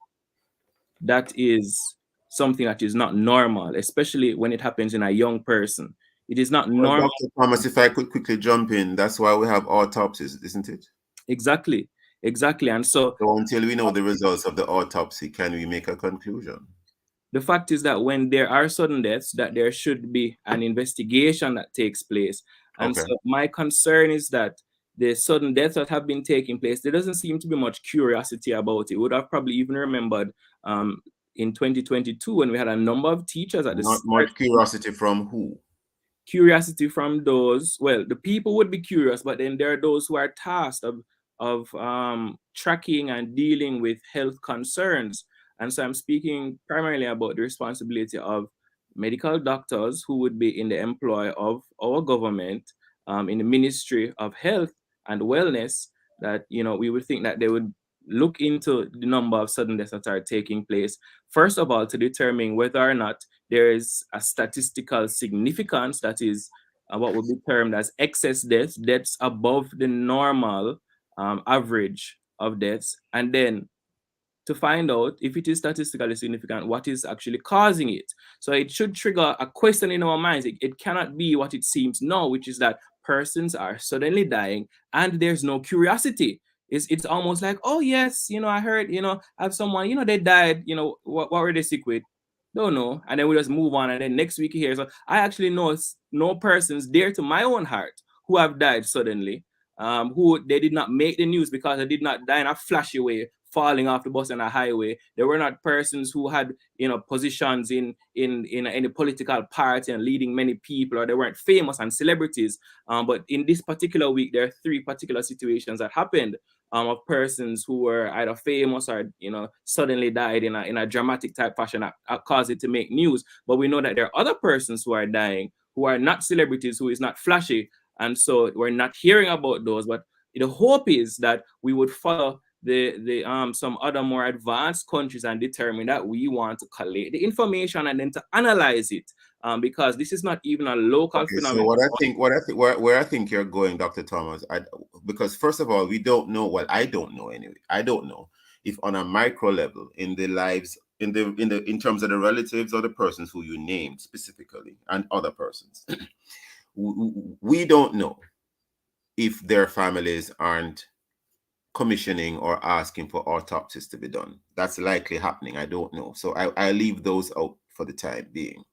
that is something that is not normal, especially when it happens in a young person. It is not normal. Dr. Thomas, if I could quickly jump in, that's why we have autopsies, isn't it? Exactly. And so until we know the results of the autopsy, can we make a conclusion? The fact is that when there are sudden deaths, that there should be an investigation that takes place. And so my concern is that the sudden deaths that have been taking place, there doesn't seem to be much curiosity about it. We would have probably even remembered in 2022 when we had a number of teachers at the Not much curiosity from who? Curiosity from those, well, the people would be curious, but then there are those who are tasked of tracking and dealing with health concerns. And so I'm speaking primarily about the responsibility of medical doctors who would be in the employ of our government, in the Ministry of Health and Wellness, that, you know, we would think that they would look into the number of sudden deaths that are taking place, first of all, to determine whether or not there is a statistical significance, that is what would be termed as excess deaths, deaths above the normal average of deaths, and then to find out if it is statistically significant, what is actually causing it. So it should trigger a question in our minds. It cannot be what it seems now, which is that persons are suddenly dying and there's no curiosity. It's almost like, oh yes, you know, I heard, you know, I have someone, you know, they died, you know, what were they sick with? Don't know. And then we just move on, and then next week here. So I actually know no persons dear to my own heart who have died suddenly, who they did not make the news because they did not die in a flashy way, falling off the bus on a highway. They were not persons who had, you know, positions in any political party and leading many people, or they weren't famous and celebrities. But in this particular week, there are three particular situations that happened of persons who were either famous or, you know, suddenly died in a dramatic type fashion that caused it to make news. But we know that there are other persons who are dying who are not celebrities, who is not flashy. And so we're not hearing about those. But the hope is that we would follow the some other more advanced countries and determine that we want to collect the information and then to analyze it, because this is not even a local phenomenon. So where I think you're going, Dr. Thomas, because first of all, we don't know. Well, I don't know anyway. I don't know if on a micro level in the lives in terms of the relatives or the persons who you named specifically and other persons, we don't know if their families aren't commissioning or asking for autopsies to be done. That's likely happening. I don't know. So I leave those out for the time being.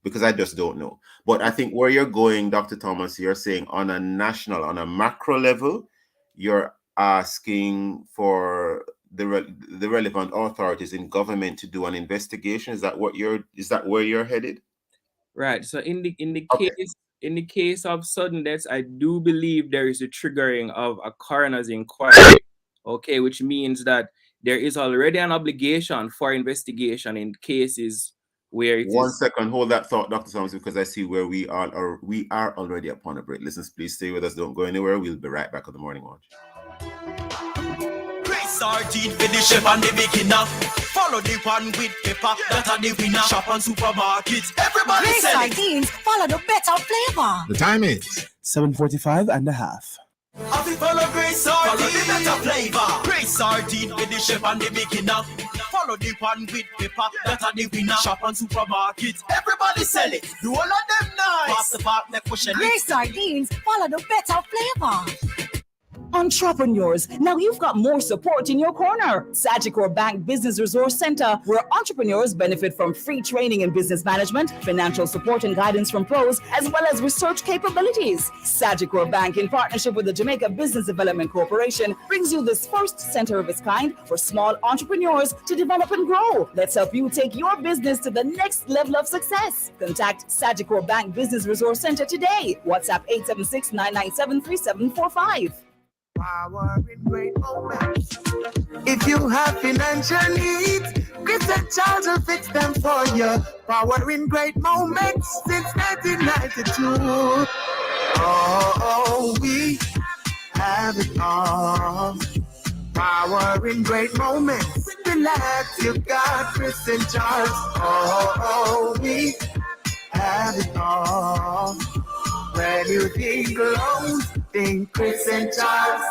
because I just don't know. But I think where you're going, Dr. Thomas, you're saying on a national, on a macro level, you're asking for the relevant authorities in government to do an investigation. Is that where you're headed? Right. So in the case of sudden deaths, I do believe there is a triggering of a coroner's inquiry. Okay, which means that there is already an obligation for investigation in cases where it One is. second, hold that thought, Dr. Thomas, because I see where we are already upon a break. Listen, please stay with us. Don't go anywhere. We'll be right back on the Morning Watch. Sardine for the chef and the beginner. Follow the one with pepper, that are the winner. Shop on supermarkets, everybody Great sell it. sardines, follow the better flavor. The time is 7:45 and a half. Have you follow Great Sardine? Follow the better flavor. Great Sardine for the chef and the beginner. Follow the one with pepper, that are the winner. Shop on supermarkets, everybody sell it. Do all of them nice. Pass the back, neck push it. Great sardines, follow the better flavor. Entrepreneurs, now you've got more support in your corner. Sagicor Bank Business Resource Center, where entrepreneurs benefit from free training in business management, financial support and guidance from pros, as well as research capabilities. Sagicor Bank, in partnership with the Jamaica Business Development Corporation, brings you this first center of its kind for small entrepreneurs to develop and grow. Let's help you take your business to the next level of success. Contact Sagicor Bank Business Resource Center today. WhatsApp 876-997-3745. Power in great moments. If you have financial needs, Chris and Charles will fix them for you. Power in great moments since 1992. Oh, we have it all. Power in great moments. Relax, you got Chris and Charles. Oh, we have it all. When you think loans, think Chris and Charles.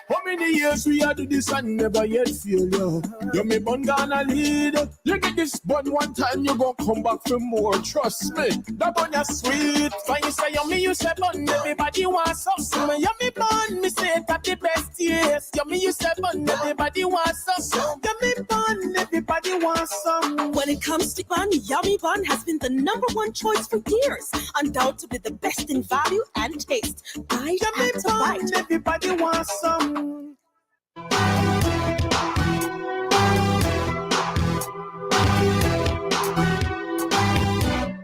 How many years we had to this and never yet fail you? You me bun gonna lead. You get this bun one time, you gon' come back for more. Trust me, that bun is sweet. When you say yummy, you say bun. Everybody wants some. Yummy bun, me say that the best yes. Yummy, you say bun. Everybody wants some. Yummy bun, everybody wants some. When it comes to bun, Yummy Bun has been the #1 choice for years. Undoubtedly the best in value and taste. Bite Yummy after bun, bite. everybody wants some.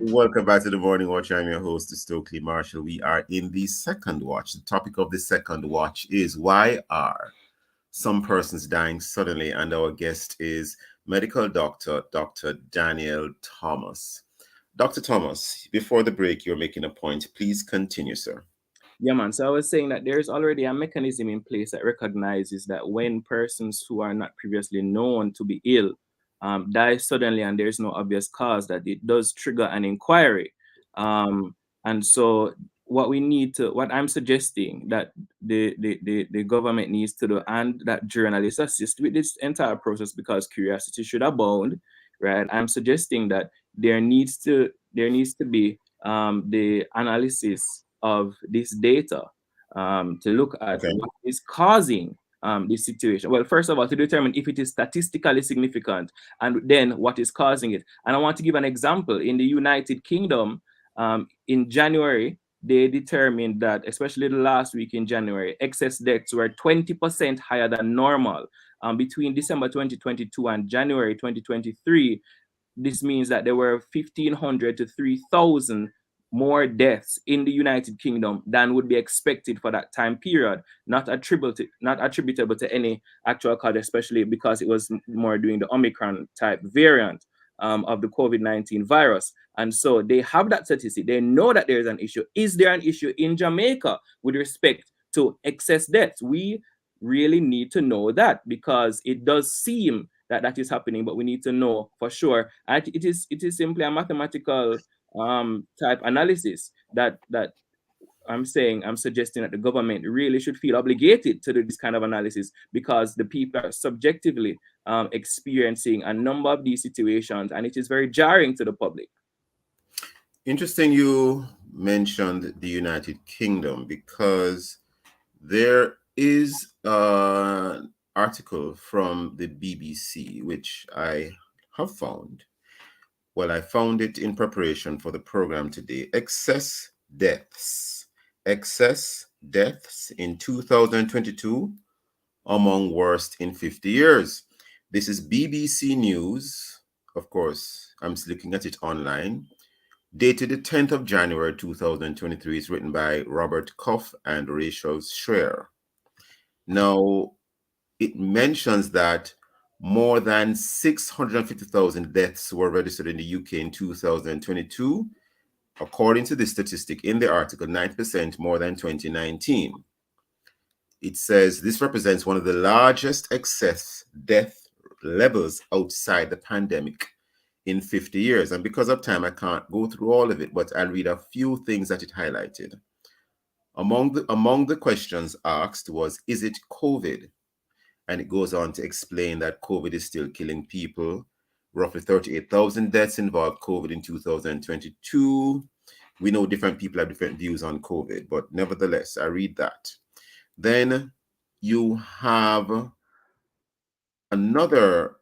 Welcome back to the Morning Watch. I'm your host, Stokeley Marshall. We are in the second watch. The topic of the second watch is why are some persons dying suddenly? And our guest is medical doctor, Dr. Daniel Thomas. Dr. Thomas, before the break, you're making a point. Please continue, sir. Yeah, man. So I was saying that there's already a mechanism in place that recognizes that when persons who are not previously known to be ill die suddenly and there's no obvious cause, that it does trigger an inquiry. And so what I'm suggesting that the government needs to do, and that journalists assist with this entire process, because curiosity should abound, right? I'm suggesting that there needs to be the analysis of this data to look at what is causing this situation. Well, first of all, to determine if it is statistically significant, and then what is causing it. And I want to give an example. In the United Kingdom, in January, they determined that, especially the last week in January, excess deaths were 20% higher than normal. Between December 2022 and January 2023, this means that there were 1,500 to 3,000 more deaths in the United Kingdom than would be expected for that time period, not attributable to any actual cause, especially because it was more doing the Omicron type variant of the COVID-19 virus. And so they have that statistic. They know that there is an issue. Is there an issue in Jamaica with respect to excess deaths? We really need to know that, because it does seem that is happening, but we need to know for sure. And it is simply a mathematical type analysis that I'm suggesting that the government really should feel obligated to do this kind of analysis, because the people are subjectively experiencing a number of these situations, and it is very jarring to the public. Interesting you mentioned the United Kingdom, because there is an article from the BBC which I have found, Well, I found it in preparation for the program today. Excess deaths in 2022 among worst in 50 years. This is BBC News. Of course, I'm looking at it online. Dated the 10th of January 2023. It's written by Robert Cuff and Rachel Schreier. Now, it mentions that more than 650,000 deaths were registered in the UK in 2022. According to this statistic in the article, 9% more than 2019. It says this represents one of the largest excess death levels outside the pandemic in 50 years. And because of time, I can't go through all of it, but I'll read a few things that it highlighted. Among the questions asked was, is it COVID? And it goes on to explain that COVID is still killing people. Roughly 38,000 deaths involved COVID in 2022. We know different people have different views on COVID, but nevertheless, I read that. Then you have another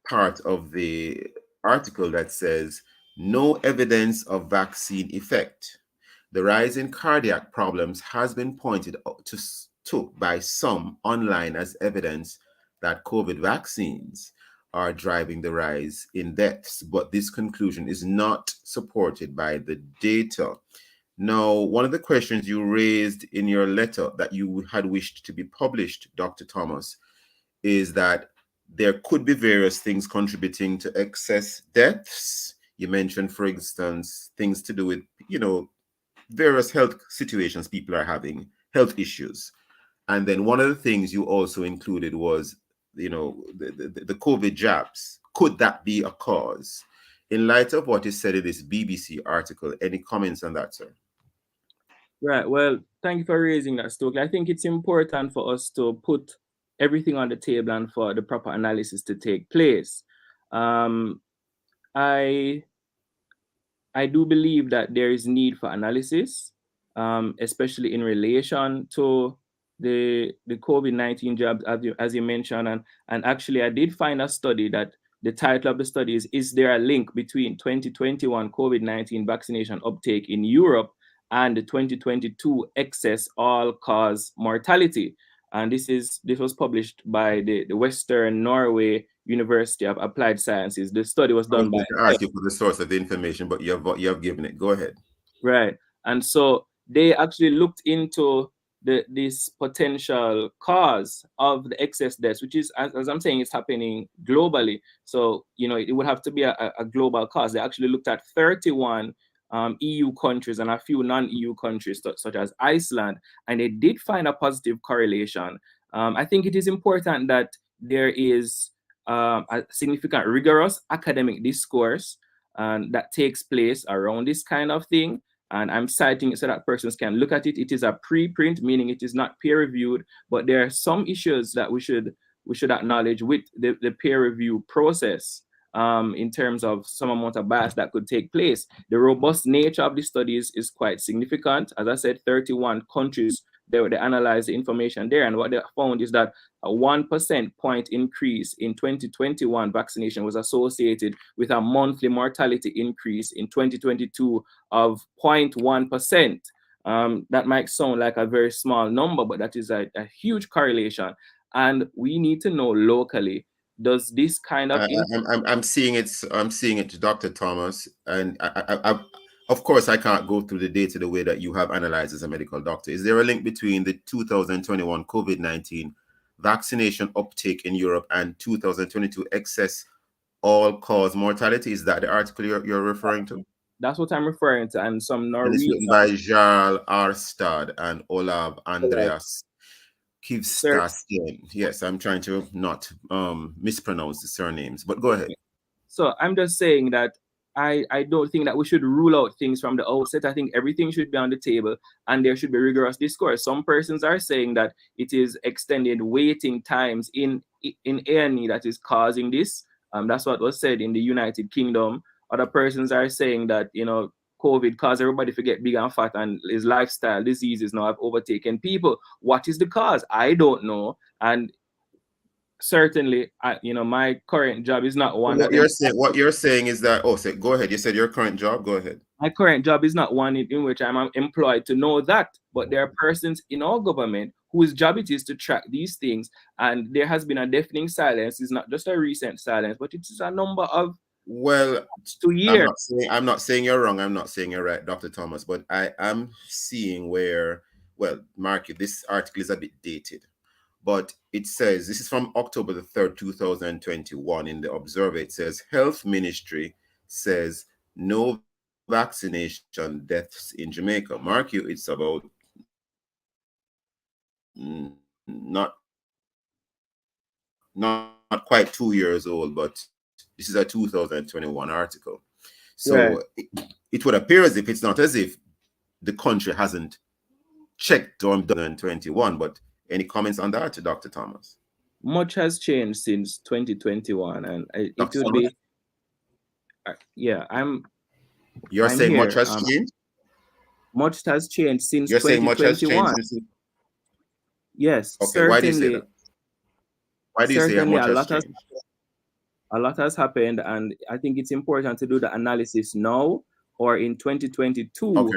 part of the article that says, no evidence of vaccine effect. The rise in cardiac problems has been pointed out to by some online as evidence that COVID vaccines are driving the rise in deaths, but this conclusion is not supported by the data. Now, one of the questions you raised in your letter that you had wished to be published, Dr. Thomas, is that there could be various things contributing to excess deaths. You mentioned, for instance, things to do with, various health situations people are having, health issues. And then one of the things you also included was, the COVID jabs. Could that be a cause? In light of what is said in this BBC article, any comments on that, sir? Right. Well, thank you for raising that, Stokeley. I think it's important for us to put everything on the table and for the proper analysis to take place. I do believe that there is need for analysis, especially in relation to the COVID-19 jabs, as you mentioned. And actually, I did find a study that the title of the study is there a link between 2021 COVID-19 vaccination uptake in Europe and the 2022 excess all-cause mortality? And this was published by the Western Norway University of Applied Sciences. The study was done by. I ask you for the source of the information, but you have given it. Go ahead. Right, and so they actually looked into this potential cause of the excess deaths, which is, as I'm saying, it's happening globally. So it would have to be a global cause. They actually looked at 31 EU countries and a few non-EU countries, such as Iceland, and they did find a positive correlation. I think it is important that there is a significant rigorous academic discourse that takes place around this kind of thing. And I'm citing it so that persons can look at it. It is a preprint, meaning it is not peer-reviewed, but there are some issues that we should acknowledge with the peer review process. In terms of some amount of bias that could take place. The robust nature of the studies is quite significant. As I said, 31 countries, they analyzed the information there, and what they found is that a 1% point increase in 2021 vaccination was associated with a monthly mortality increase in 2022 of 0.1%. That might sound like a very small number, but that is a huge correlation. And we need to know locally, does this kind of I'm seeing it, Dr. Thomas, and I of course I can't go through the data the way that you have analyzed as a medical doctor. Is there a link between the 2021 COVID-19 vaccination uptake in Europe and 2022 excess all-cause mortality? Is that the article you're referring to? That's what I'm referring to, and some Norwegian. It's written by Jarl Arstad and Olav Andreas. Yes, I'm trying to not mispronounce the surnames, but go ahead. So I'm just saying that I don't think that we should rule out things from the outset. I think everything should be on the table and there should be rigorous discourse. Some persons are saying that it is extended waiting times in A&E that is causing this. That's what was said in the United Kingdom. Other persons are saying that, COVID caused everybody to get big and fat, and his lifestyle diseases now have overtaken people. What is the cause? I don't know. And certainly, my current job is not one What that you're saying is that, go ahead. You said your current job. Go ahead. my current job is not one in which I'm employed to know that, but there are persons in our government whose job it is to track these things, and there has been a deafening silence. It's not just a recent silence, but it is a number of 2 years. I'm not saying you're wrong. I'm not saying you're right, Dr. Thomas, but I am seeing where, Mark, this article is a bit dated, but it says, this is from October the 3rd, 2021 in the Observer. It says, Health Ministry says no vaccination deaths in Jamaica. Mark you, it's about not quite 2 years old, but this is a 2021 article. So it would appear as if it's not as if the country hasn't checked on 2021, but any comments on that, Dr. Thomas? Much has changed since 2021, and it would be, You're saying here. Much has changed? Much has changed since You're 2021. saying much has changed since... Yes, okay, certainly. Why do you say that? Why do you say much has changed? A lot has happened, and I think it's important to do the analysis now or in 2022,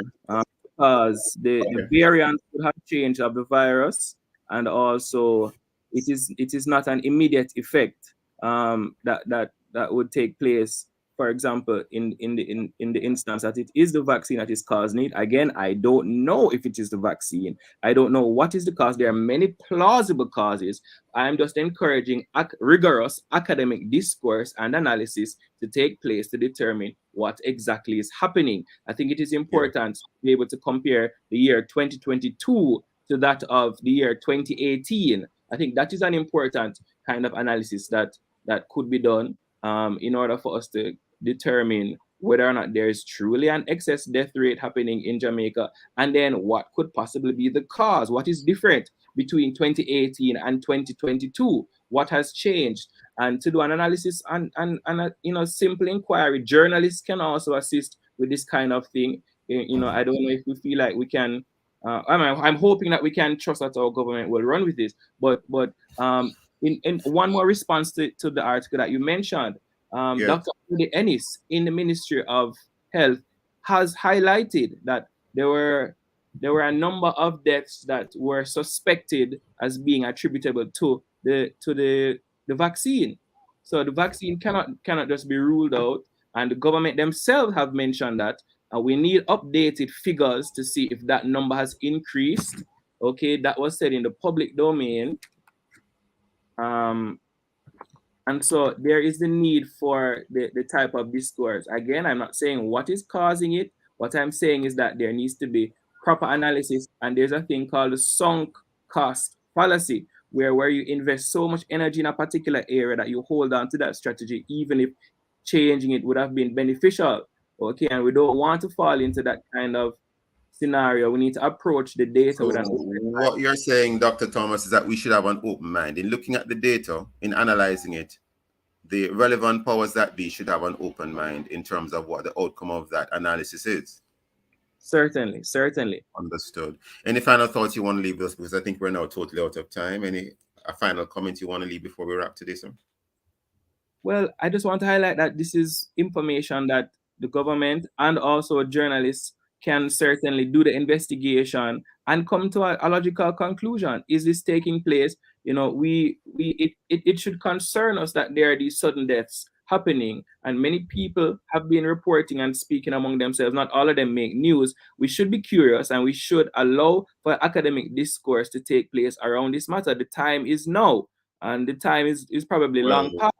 because the variants could have changed of the virus, and also it is not an immediate effect that would take place. For example, in the instance that it is the vaccine that is causing it. Again, I don't know if it is the vaccine. I don't know what is the cause. There are many plausible causes. I'm just encouraging rigorous academic discourse and analysis to take place to determine what exactly is happening. I think it is important to be able to compare the year 2022 to that of the year 2018. I think that is an important kind of analysis that could be done in order for us to determine whether or not there is truly an excess death rate happening in Jamaica, and then what could possibly be the cause. What is different between 2018 and 2022? What has changed? And to do an analysis and a simple inquiry. Journalists can also assist with this kind of thing. I don't know if we feel like we can. I'm hoping that we can trust that our government will run with this. But in one more response to the article that you mentioned, Dr. Ennis in the Ministry of Health has highlighted that there were a number of deaths that were suspected as being attributable to the vaccine. So the vaccine cannot just be ruled out, and the government themselves have mentioned that we need updated figures to see if that number has increased. Okay, that was said in the public domain. And so there is the need for the type of discourse. Again, I'm not saying what is causing it. What I'm saying is that there needs to be proper analysis, and there's a thing called the sunk cost fallacy, where you invest so much energy in a particular area that you hold on to that strategy, even if changing it would have been beneficial. Okay, and we don't want to fall into that kind of scenario. We need to approach the data with an open mind. What you're saying, Dr. Thomas, is that we should have an open mind. In looking at the data, in analyzing it, the relevant powers that be should have an open mind in terms of what the outcome of that analysis is. Certainly. Understood. Any final thoughts you want to leave us? Because I think we're now totally out of time. A final comment you want to leave before we wrap today, sir? Well, I just want to highlight that this is information that the government and also journalists can certainly do the investigation and come to a logical conclusion. Is this taking place? It should concern us that there are these sudden deaths happening, and many people have been reporting and speaking among themselves. Not all of them make news. We should be curious, and we should allow for academic discourse to take place around this matter. The time is now, and the time is probably long past.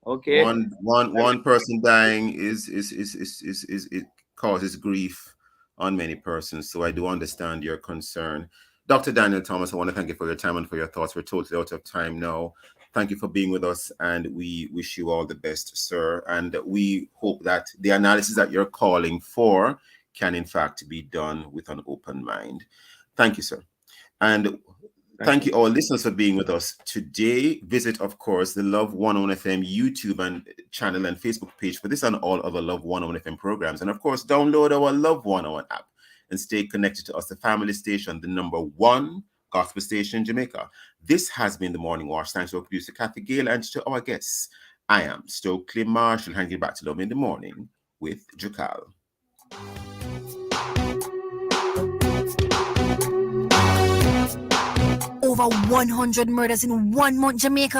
Okay. One person dying is it causes grief on many persons. So I do understand your concern. Dr. Daniel Thomas, I want to thank you for your time and for your thoughts. We're totally out of time now. Thank you for being with us, and we wish you all the best, sir. And we hope that the analysis that you're calling for can in fact be done with an open mind. Thank you, sir. And thank you all listeners for being with us today. Visit, of course, the Love 101 FM YouTube and channel and Facebook page for this and all other Love 101 FM programs. And of course, download our Love 101 app and stay connected to us, the family station, the number one Gospel Station, Jamaica. This has been the Morning Wash. Thanks to our producer, Kathy Gale, and to our guests. I am Stokeley Marshall, handing you back to them in the morning with Jukal. Over 100 murders in 1 month, Jamaica.